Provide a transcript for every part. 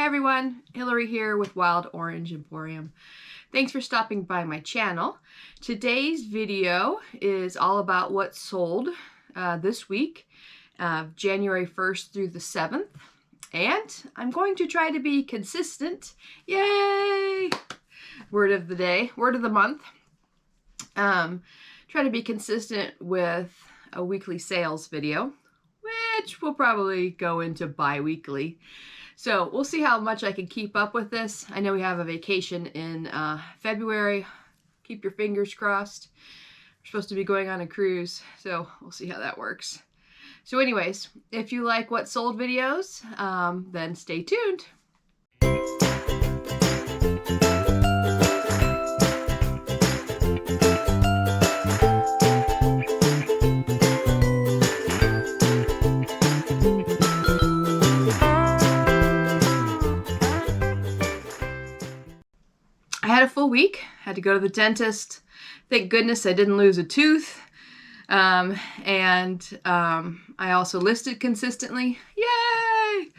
Hi everyone, Hillary here with Wild Orange Emporium. Thanks for stopping by my channel. Today's video is all about what sold this week, January 1st through the 7th. And I'm going to try to be consistent. Yay! Word of the day, word of the month. Try to be consistent with a weekly sales video, which will probably go into bi-weekly. So we'll see how much I can keep up with this. I know we have a vacation in February. Keep your fingers crossed. We're supposed to be going on a cruise, so we'll see how that works. So anyways, if you like what sold videos, then stay tuned. I had a full week, had to go to the dentist. Thank goodness I didn't lose a tooth. I also listed consistently. Yay!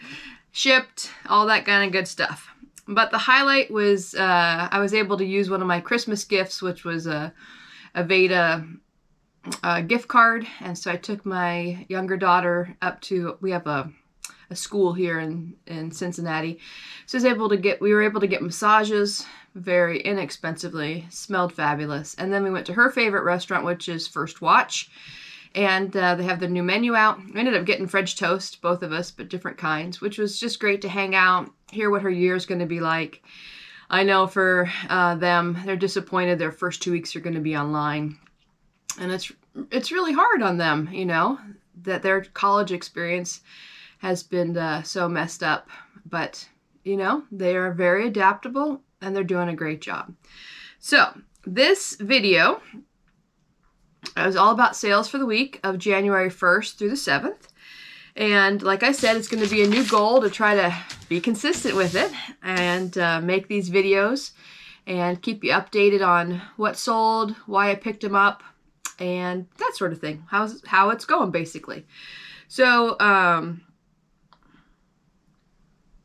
Shipped, all that kind of good stuff. But the highlight was I was able to use one of my Christmas gifts, which was a Veda gift card. And so I took my younger daughter up to, we have a school here in Cincinnati. So we were able to get massages very inexpensively, smelled fabulous. And then we went to her favorite restaurant, which is First Watch. And they have the new menu out. We ended up getting French toast, both of us, but different kinds, which was just great to hang out, hear what her year is going to be like. I know for them, they're disappointed their first 2 weeks are going to be online. And it's really hard on them, you know, that their college experience has been so messed up. But, you know, they are very adaptable and they're doing a great job. So this video is all about sales for the week of January 1st through the 7th. And like I said, it's going to be a new goal to try to be consistent with it and make these videos and keep you updated on what sold, why I picked them up, and that sort of thing. How it's going, basically. So,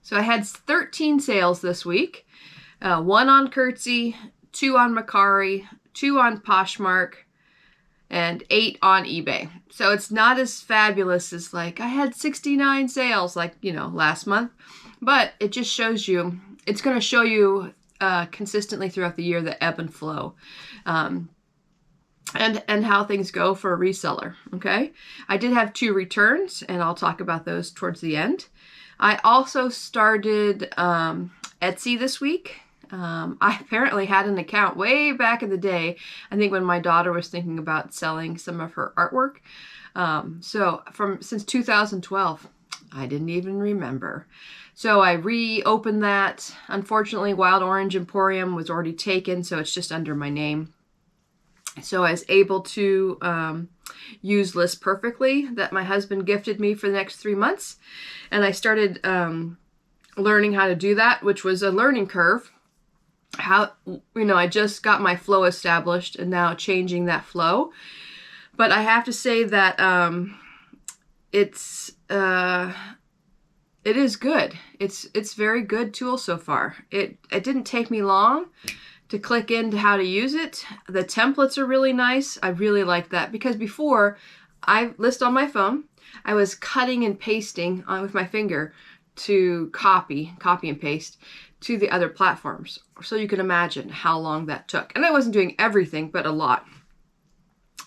so I had 13 sales this week. 1 on Curtsy, 2 on Macari, 2 on Poshmark, and 8 on eBay. So it's not as fabulous as like I had 69 sales like, you know, last month, but it just shows you, it's going to show you consistently throughout the year the ebb and flow. And how things go for a reseller, okay? I did have 2 returns, and I'll talk about those towards the end. I also started Etsy this week. I apparently had an account way back in the day, I think when my daughter was thinking about selling some of her artwork. Since 2012, I didn't even remember. So I reopened that. Unfortunately, Wild Orange Emporium was already taken, so it's just under my name. So I was able to use List Perfectly that my husband gifted me for the next 3 months. And I started learning how to do that, which was a learning curve. I just got my flow established and now changing that flow. But I have to say that it is good. It's very good tool so far. It didn't take me long to click into how to use it. The templates are really nice. I really like that because before I list on my phone, I was cutting and pasting with my finger to copy and paste to the other platforms. So you can imagine how long that took. And I wasn't doing everything, but a lot.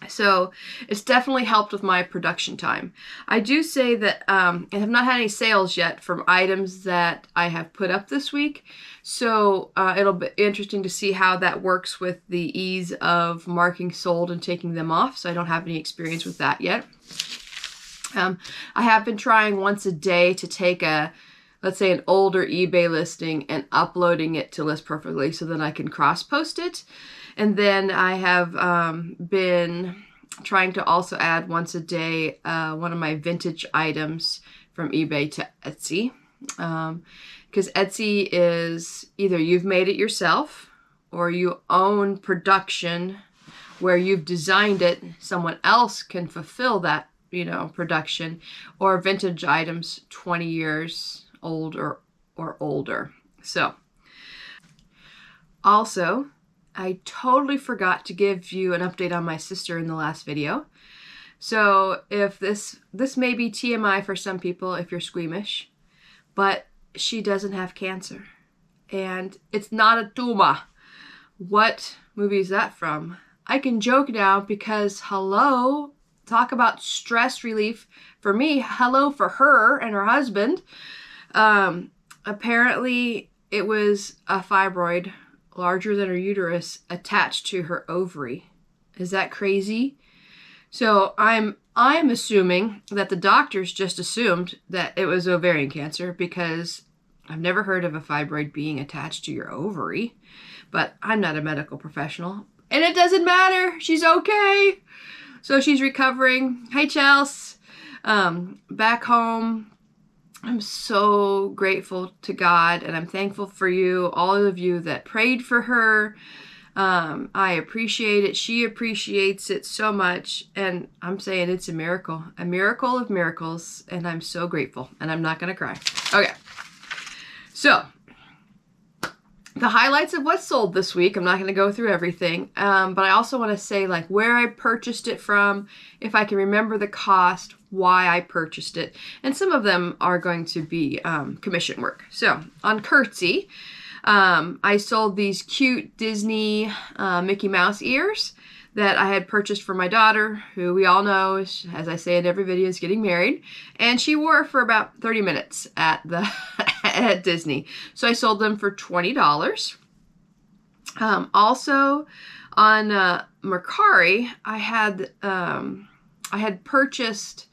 So it's definitely helped with my production time. I do say that I have not had any sales yet from items that I have put up this week. So it'll be interesting to see how that works with the ease of marking sold and taking them off. So I don't have any experience with that yet. I have been trying once a day to take let's say an older eBay listing and uploading it to List Perfectly so that I can cross-post it. And then I have been trying to also add once a day one of my vintage items from eBay to Etsy. Because Etsy is either you've made it yourself or you own production where you've designed it, someone else can fulfill that, production, or vintage items 20 years old or or older. So, also, I totally forgot to give you an update on my sister in the last video. So if this may be TMI for some people if you're squeamish, but she doesn't have cancer. And it's not a tumor. What movie is that from? I can joke now because hello, talk about stress relief for me. Hello for her and her husband. Apparently it was a fibroid larger than her uterus attached to her ovary. Is that crazy? So I'm assuming that the doctors just assumed that it was ovarian cancer because I've never heard of a fibroid being attached to your ovary, but I'm not a medical professional and it doesn't matter. She's okay. So she's recovering. Hi, Chelsea. Back home. I'm so grateful to God and I'm thankful for you, all of you that prayed for her. I appreciate it. She appreciates it so much. And I'm saying it's a miracle of miracles. And I'm so grateful and I'm not going to cry. Okay. So the highlights of what sold this week. I'm not going to go through everything. But I also want to say like where I purchased it from, if I can remember the cost, why I purchased it. And some of them are going to be commission work. So on Curtsy, I sold these cute Disney Mickey Mouse ears that I had purchased for my daughter, who we all know, as I say in every video, is getting married. And she wore for about 30 minutes at the at Disney. So I sold them for $20. Also on Mercari, I had purchased,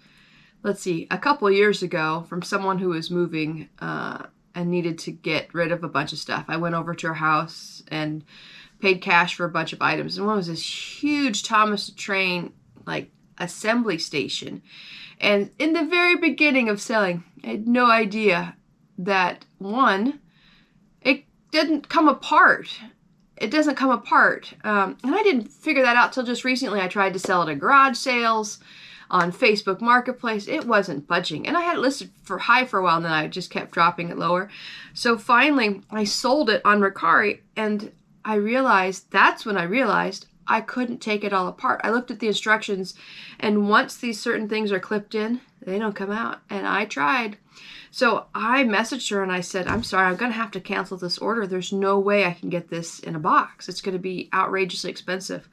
let's see, a couple years ago from someone who was moving and needed to get rid of a bunch of stuff. I went over to her house and paid cash for a bunch of items. And one was this huge Thomas the Train, like, assembly station. And in the very beginning of selling, I had no idea that, one, it didn't come apart. It doesn't come apart. And I didn't figure that out till just recently. I tried to sell it at garage sales, on Facebook Marketplace. It wasn't budging. And I had it listed for high for a while, and then I just kept dropping it lower. So finally, I sold it on Mercari, and that's when I realized I couldn't take it all apart. I looked at the instructions, and once these certain things are clipped in, they don't come out. And I tried. So I messaged her and I said, I'm sorry, I'm going to have to cancel this order. There's no way I can get this in a box. It's going to be outrageously expensive.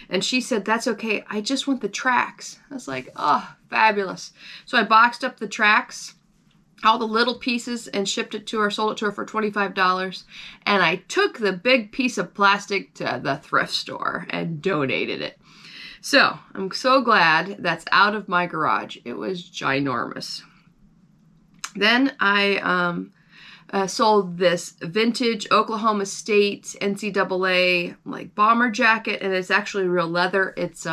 And she said, that's okay. I just want the tracks. I was like, oh, fabulous. So I boxed up the tracks, all the little pieces, and shipped it to her, sold it to her for $25. And I took the big piece of plastic to the thrift store and donated it. So I'm so glad that's out of my garage. It was ginormous. Then I sold this vintage Oklahoma State NCAA like bomber jacket, and it's actually real leather. It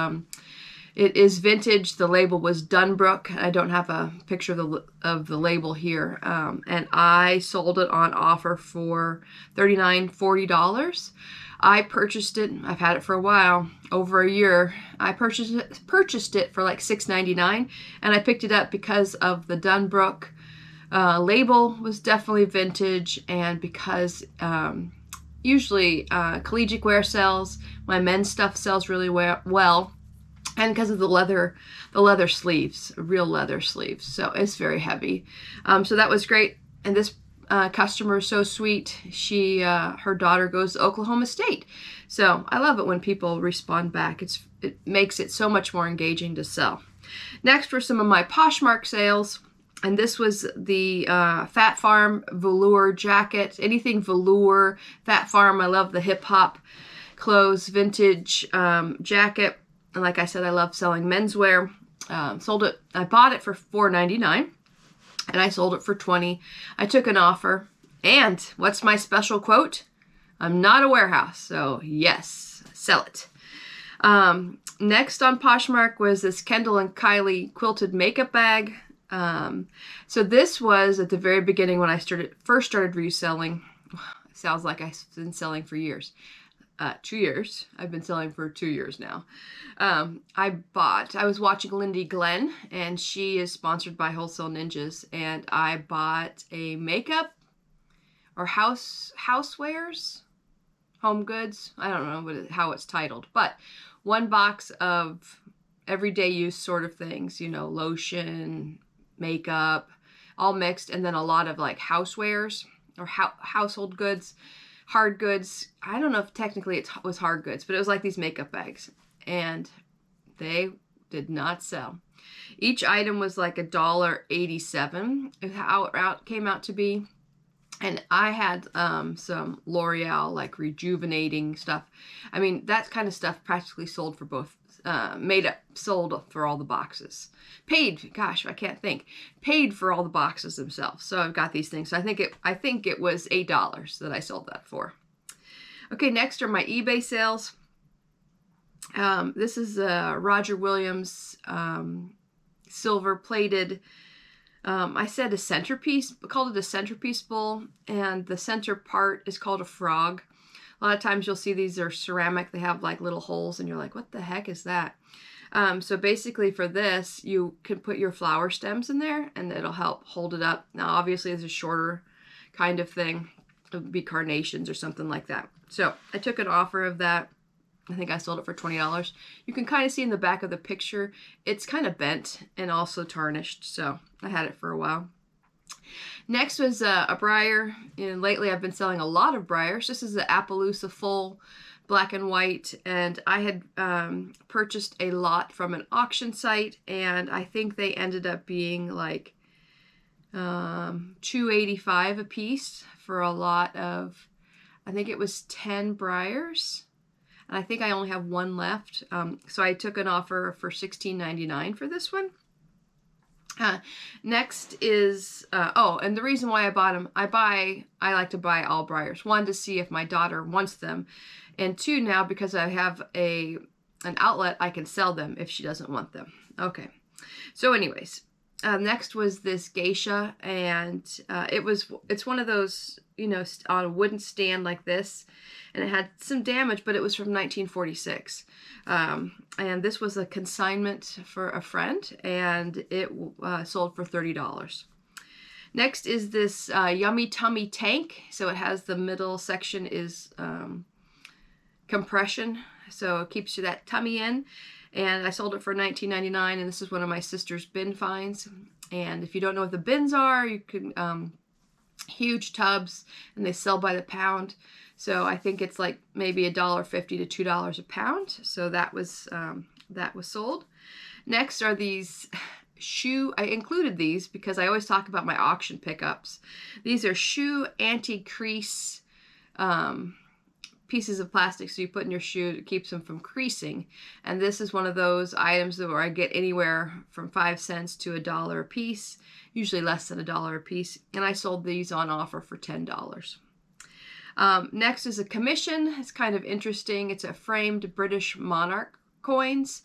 is vintage. The label was Dunbrook. I don't have a picture of the label here, and I sold it on offer for $39, $40. I purchased it. I've had it for a while, over a year. I purchased it for like $6.99, and I picked it up because of the Dunbrook label was definitely vintage, and because usually collegiate wear sells, my men's stuff sells really well, and because of the leather sleeves, real leather sleeves, so it's very heavy. So that was great, and this customer is so sweet. She her daughter goes to Oklahoma State, so I love it when people respond back. It makes it so much more engaging to sell. Next were some of my Poshmark sales. And this was the Fat Farm velour jacket. Anything velour, Fat Farm. I love the hip hop clothes, vintage jacket. And like I said, I love selling menswear. Sold it. I bought it for $4.99, and I sold it for $20. I took an offer. And what's my special quote? I'm not a warehouse, so yes, sell it. Next on Poshmark was this Kendall and Kylie Quilted Makeup Bag. So this was at the very beginning when I first started reselling. It sounds like I've been selling for years. 2 years. I've been selling for 2 years now. I was watching Lindy Glenn, and she is sponsored by Wholesale Ninjas, and I bought a makeup or housewares, home goods. I don't know how it's titled, but one box of everyday use sort of things, you know, lotion, makeup, all mixed, and then a lot of like housewares or household goods, hard goods. I don't know if technically it was hard goods, but it was like these makeup bags, and they did not sell. Each item was like $1.87 is how it came out to be. And I had some L'Oreal, like rejuvenating stuff. I mean, that kind of stuff practically sold for both, sold for all the boxes. Paid, gosh, I can't think. Paid for all the boxes themselves. So I've got these things. So I think it was $8 that I sold that for. Okay, next are my eBay sales. This is Roger Williams silver plated. I said a centerpiece, called it a centerpiece bowl, and the center part is called a frog. A lot of times you'll see these are ceramic. They have like little holes, and you're like, what the heck is that? So basically for this, you can put your flower stems in there, and it'll help hold it up. Now, obviously, it's a shorter kind of thing. It would be carnations or something like that. So I took an offer of that. I think I sold it for $20. You can kind of see in the back of the picture, it's kind of bent and also tarnished. So I had it for a while. Next was a briar, and lately I've been selling a lot of briars. This is the Appaloosa Full black and white, and I had purchased a lot from an auction site, and I think they ended up being like $2.85 a piece for a lot of, I think it was 10 briars. And I think I only have one left. So I took an offer for $16.99 for this one. Next is, and the reason why I bought them, I like to buy all briars. One, to see if my daughter wants them. And two, now because I have an outlet, I can sell them if she doesn't want them. Okay. So anyways, next was this Geisha, and it's one of those, you know, on a wooden stand like this, and it had some damage, but it was from 1946. And this was a consignment for a friend, and it sold for $30. Next is this Yummy Tummy tank. So it has the middle section is compression, so it keeps that tummy in. And I sold it for $19.99, and this is one of my sister's bin finds. And if you don't know what the bins are, you can, huge tubs, and they sell by the pound. So I think it's like maybe $1.50 to $2 a pound. So that was sold. Next are these shoe. I included these because I always talk about my auction pickups. These are shoe anti-crease pieces of plastic, so you put in your shoe, it keeps them from creasing. And this is one of those items where I get anywhere from 5 cents to $1 a piece, usually less than $1 a piece. And I sold these on offer for $10. Next is a commission. It's kind of interesting. It's a framed British monarch coins.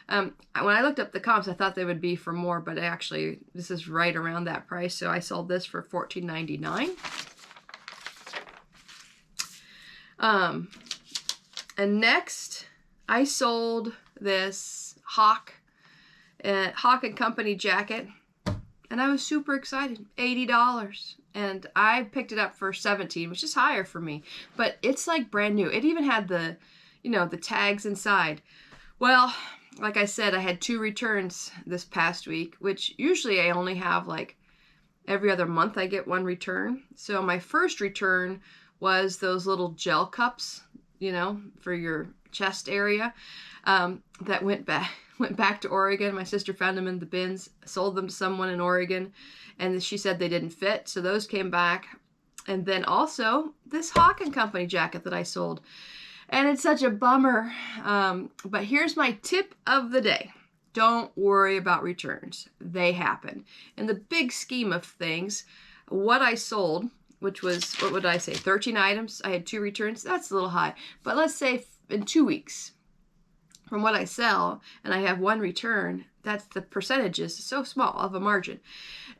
When I looked up the comps, I thought they would be for more, but actually this is right around that price. So I sold this for $14.99. And next I sold this hawke&co jacket, and I was super excited. $80. And I picked it up for $17, which is higher for me, but it's like brand new. It even had the, you know, the tags inside. Well, like I said, I had 2 returns this past week, which usually I only have like every other month I get 1 return. So my first return was those little gel cups, you know, for your chest area, that went back to Oregon. My sister found them in the bins, sold them to someone in Oregon, and she said they didn't fit, so those came back. And then also this hawke&co jacket that I sold, and it's such a bummer, but here's my tip of the day. Don't worry about returns. They happen. In the big scheme of things, what I sold, which was, what would I say, 13 items. I had 2 returns. That's a little high. But let's say in 2 weeks, from what I sell, and I have 1 return, that's the percentage is so small of a margin.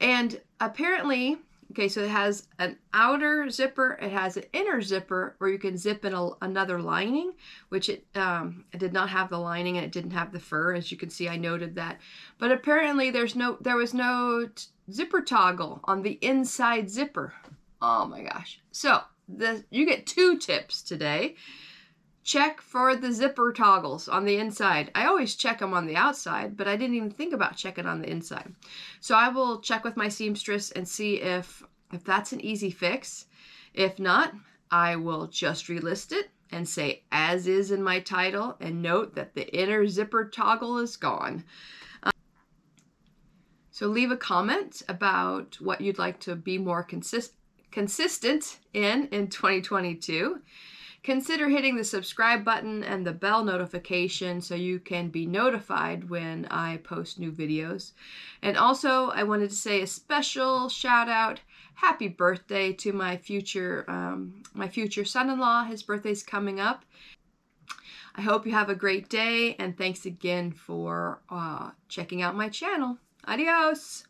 And apparently, okay, so it has an outer zipper. It has an inner zipper where you can zip in another lining, which it did not have the lining, and it didn't have the fur. As you can see, I noted that. But apparently there was no zipper toggle on the inside zipper. Oh my gosh. So you get 2 tips today. Check for the zipper toggles on the inside. I always check them on the outside, but I didn't even think about checking on the inside. So I will check with my seamstress and see if that's an easy fix. If not, I will just relist it and say as is in my title and note that the inner zipper toggle is gone. So leave a comment about what you'd like to be more consistent in 2022. Consider hitting the subscribe button and the bell notification so you can be notified when I post new videos. And also, I wanted to say a special shout out, happy birthday to my future son-in-law. His birthday's coming up. I hope you have a great day, and thanks again for checking out my channel. Adios!